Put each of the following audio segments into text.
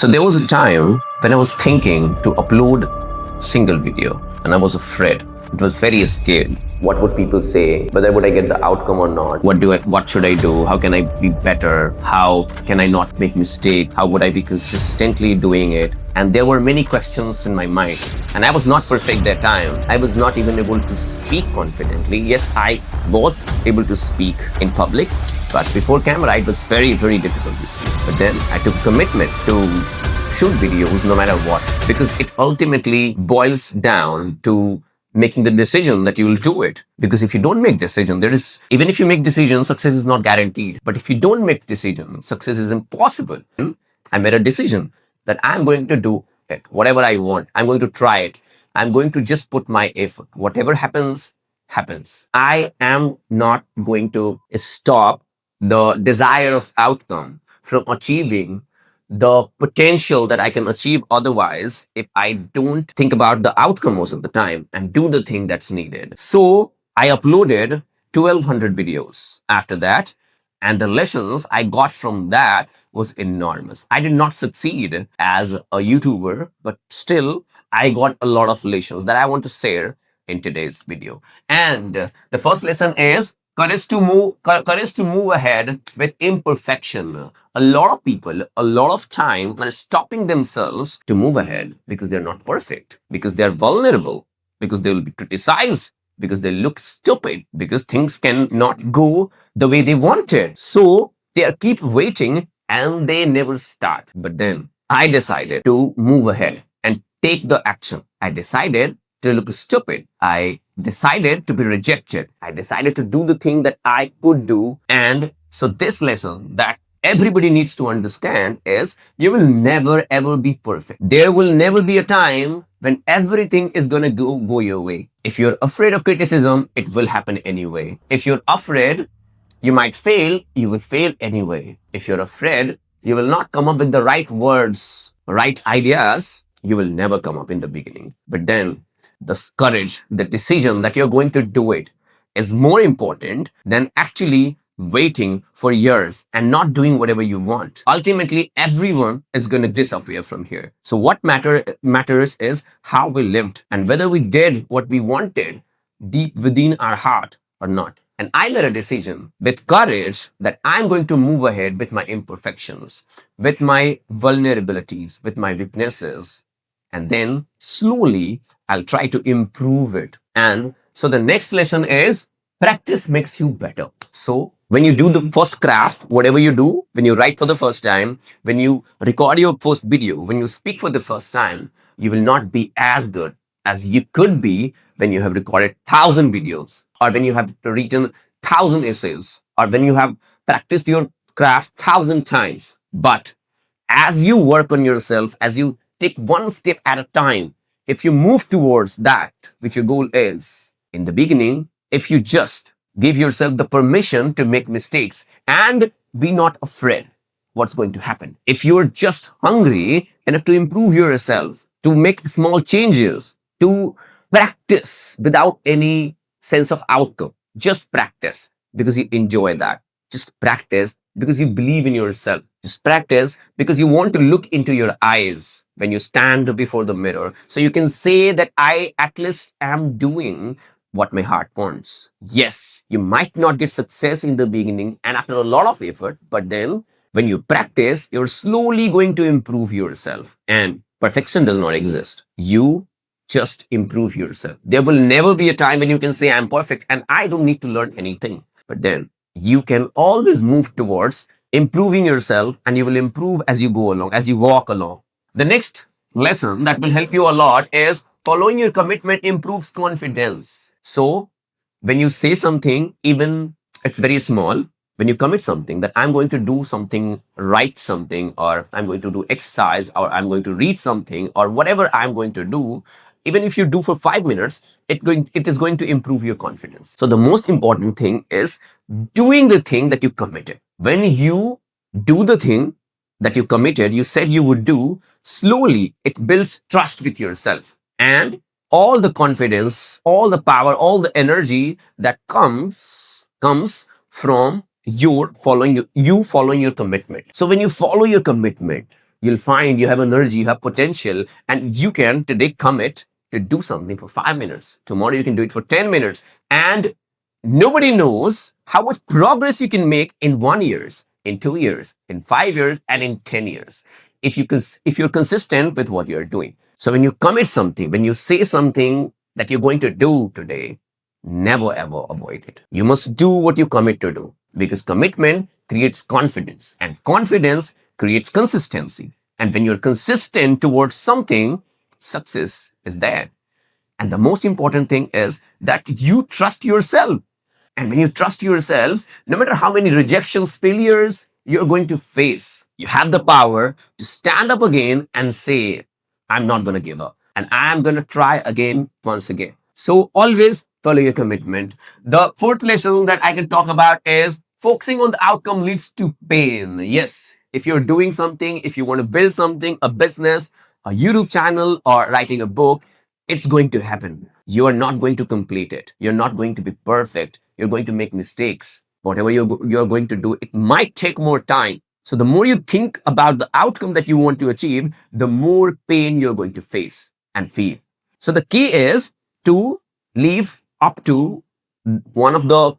So there was a time when I was thinking to upload single video and I was afraid. It was very scared. What would people say? Whether would I get the outcome or not? What should I do? How can I be better? How can I not make mistake? How would I be consistently doing it? And there were many questions in my mind. And I was not perfect that time. I was not even able to speak confidently. Yes, I was able to speak in public, but before camera, it was very, very difficult to speak. But then I took commitment to shoot videos no matter what, because it ultimately boils down to making the decision that you will do it. Because if you don't make decision, even if you make decision, success is not guaranteed. But if you don't make decision, success is impossible. I made a decision that I'm going to do it, whatever I want. I'm going to try it. I'm going to just put my effort. Whatever happens, happens. I am not going to stop the desire of outcome from achieving the potential that I can achieve otherwise if I don't think about the outcome most of the time and do the thing that's needed. So I uploaded 1200 videos after that, and the lessons I got from that was enormous. I did not succeed as a YouTuber, but still I got a lot of lessons that I want to share in today's video. And the first lesson is courage to move ahead with imperfection. A lot of people, a lot of time are stopping themselves to move ahead because they're not perfect, because they're vulnerable, because they will be criticized, because they look stupid, because things cannot go the way they wanted. So they keep waiting and they never start. But then I decided to move ahead and take the action. I decided to look stupid. I decided to be rejected. I decided to do the thing that I could do. And so this lesson that everybody needs to understand is you will never ever be perfect. There will never be a time when everything is gonna go your way. If you're afraid of criticism, it will happen anyway. If you're afraid you might fail, you will fail anyway. If you're afraid you will not come up with the right words, right ideas, you will never come up in the beginning. But then the courage, the decision that you're going to do it is more important than actually waiting for years and not doing whatever you want. Ultimately, everyone is going to disappear from here. So what matters is how we lived and whether we did what we wanted deep within our heart or not. And I made a decision with courage that I'm going to move ahead with my imperfections, with my vulnerabilities, with my weaknesses. And then slowly I'll try to improve it. And so the next lesson is practice makes you better. So when you do the first craft, whatever you do, when you write for the first time, when you record your first video, when you speak for the first time, you will not be as good as you could be when you have recorded 1,000 videos, or when you have written 1,000 essays, or when you have practiced your craft 1,000 times. But as you work on yourself, as you take one step at a time, if you move towards that which your goal is, in the beginning, if you just give yourself the permission to make mistakes and be not afraid, what's going to happen? If you're just hungry enough to improve yourself, to make small changes, to practice without any sense of outcome, just practice because you enjoy that. Just practice because you believe in yourself. Just practice because you want to look into your eyes when you stand before the mirror. So you can say that I at least am doing what my heart wants. Yes, you might not get success in the beginning and after a lot of effort, but then when you practice, you're slowly going to improve yourself. And perfection does not exist. You just improve yourself. There will never be a time when you can say I'm perfect and I don't need to learn anything. But then you can always move towards improving yourself, and you will improve as you go along, as you walk along. The next lesson that will help you a lot is following your commitment improves confidence. So when you say something, even it's very small, when you commit something that I'm going to do something, write something, or I'm going to do exercise, or I'm going to read something, or whatever I'm going to do, even if you do for 5 minutes, it is going to improve your confidence. So the most important thing is doing the thing that you committed. When you do the thing that you committed, you said you would do, slowly it builds trust with yourself. And all the confidence, all the power, all the energy that comes from you following your commitment. So when you follow your commitment, You'll find you have energy, you have potential, and you can today commit to do something for 5 minutes. Tomorrow you can do it for 10 minutes. And nobody knows how much progress you can make in 1 years, in 2 years, in 5 years, and in 10 years. If you're consistent with what you're doing. So when you commit something, when you say something that you're going to do today, never ever avoid it. You must do what you commit to do, because commitment creates confidence, and confidence creates consistency. And when you're consistent towards something, success is there. And the most important thing is that you trust yourself. And when you trust yourself, no matter how many rejections, failures you're going to face, you have the power to stand up again and say, I'm not going to give up. And I'm going to try again, once again. So always follow your commitment. The fourth lesson that I can talk about is focusing on the outcome leads to pain. Yes, if you're doing something, if you want to build something, a business, a YouTube channel, or writing a book, it's going to happen. You are not going to complete it. You're not going to be perfect. You're going to make mistakes. Whatever you're going to do, it might take more time. So the more you think about the outcome that you want to achieve, the more pain you're going to face and feel. So the key is to live up to one of the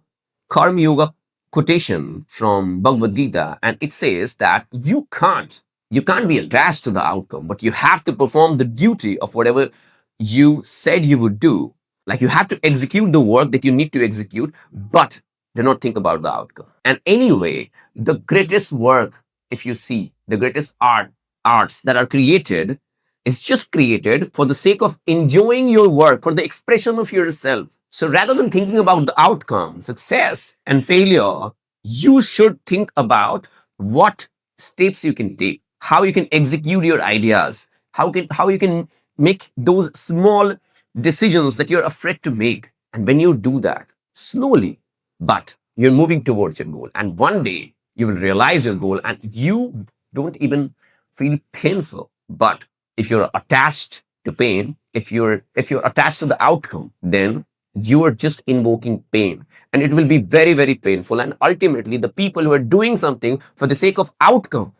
Karma Yoga quotation from Bhagavad Gita, and it says that you can't be attached to the outcome, but you have to perform the duty of whatever you said you would do. Like, you have to execute the work that you need to execute, but do not think about the outcome. And anyway, the greatest work, if you see, the greatest arts that are created is just created for the sake of enjoying your work, for the expression of yourself. So rather than thinking about the outcome, success and failure, you should think about what steps you can take, how you can execute your ideas, how you can make those small decisions that you're afraid to make. And when you do that, slowly, but you're moving towards your goal. And one day you will realize your goal and you don't even feel painful. But if you're attached to pain, if you're attached to the outcome, then you are just invoking pain, and it will be very, very painful. And ultimately, the people who are doing something for the sake of outcome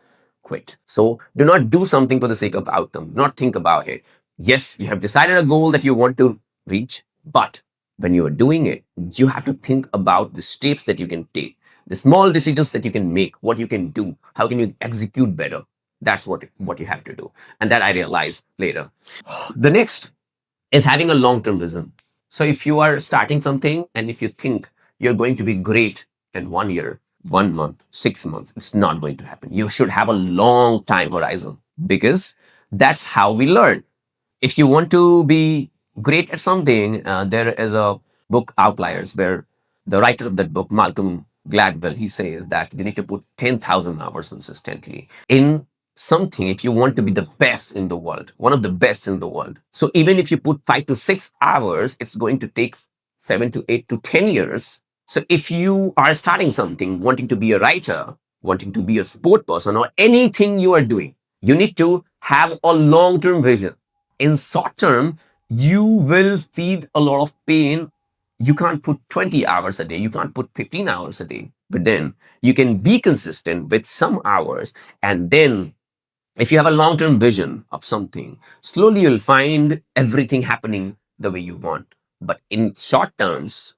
quit. So do not do something for the sake of outcome. Do not think about it. Yes, you have decided a goal that you want to reach, but when you are doing it, you have to think about the steps that you can take, the small decisions that you can make, what you can do, how can you execute better. That's what you have to do. And that I realized later. The next is having a long-term vision. So if you are starting something and if you think you're going to be great in 1 year, 1 month, 6 months, it's not going to happen. You should have a long time horizon, because that's how we learn. If you want to be great at something, there is a book, Outliers, where the writer of that book, Malcolm Gladwell, he says that you need to put 10,000 hours consistently in something if you want to be the best in the world, one of the best in the world. So even if you put 5 to 6 hours, it's going to take 7 to 8 to 10 years. So if you are starting something, wanting to be a writer, wanting to be a sport person, or anything you are doing, you need to have a long-term vision. In short term, you will feel a lot of pain. You can't put 20 hours a day. You can't put 15 hours a day. But then you can be consistent with some hours. And then if you have a long-term vision of something, slowly you'll find everything happening the way you want. But in short terms,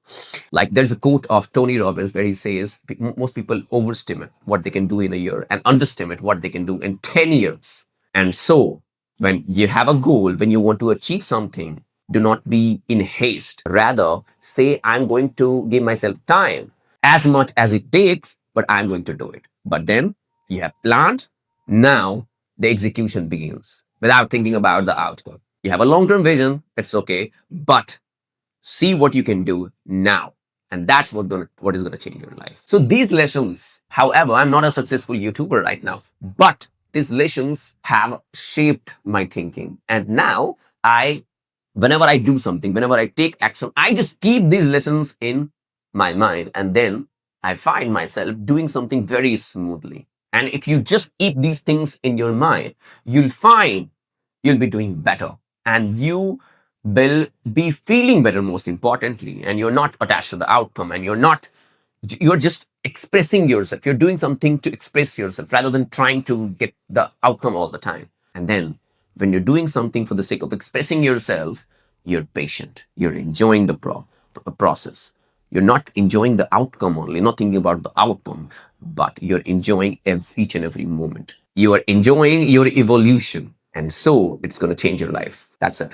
like there's a quote of Tony Robbins where he says, most people overestimate what they can do in a year and underestimate what they can do in 10 years. And so when you have a goal, when you want to achieve something, do not be in haste. Rather, say, I'm going to give myself time as much as it takes, but I'm going to do it. But then you have planned. Now the execution begins without thinking about the outcome. You have a long-term vision, it's okay, but see what you can do now. And that's what is going to change your life. So these lessons, however, I'm not a successful YouTuber right now, but these lessons have shaped my thinking. And now whenever I do something, whenever I take action, I just keep these lessons in my mind. And then I find myself doing something very smoothly. And if you just keep these things in your mind, you'll find you'll be doing better. And you will be feeling better, most importantly. And you're not attached to the outcome. And you're not You're just expressing yourself. You're doing something to express yourself rather than trying to get the outcome all the time. And then when you're doing something for the sake of expressing yourself, you're patient. You're enjoying the process. You're not enjoying the outcome only, not thinking about the outcome, but you're enjoying each and every moment. You are enjoying your evolution. And so it's going to change your life. That's it.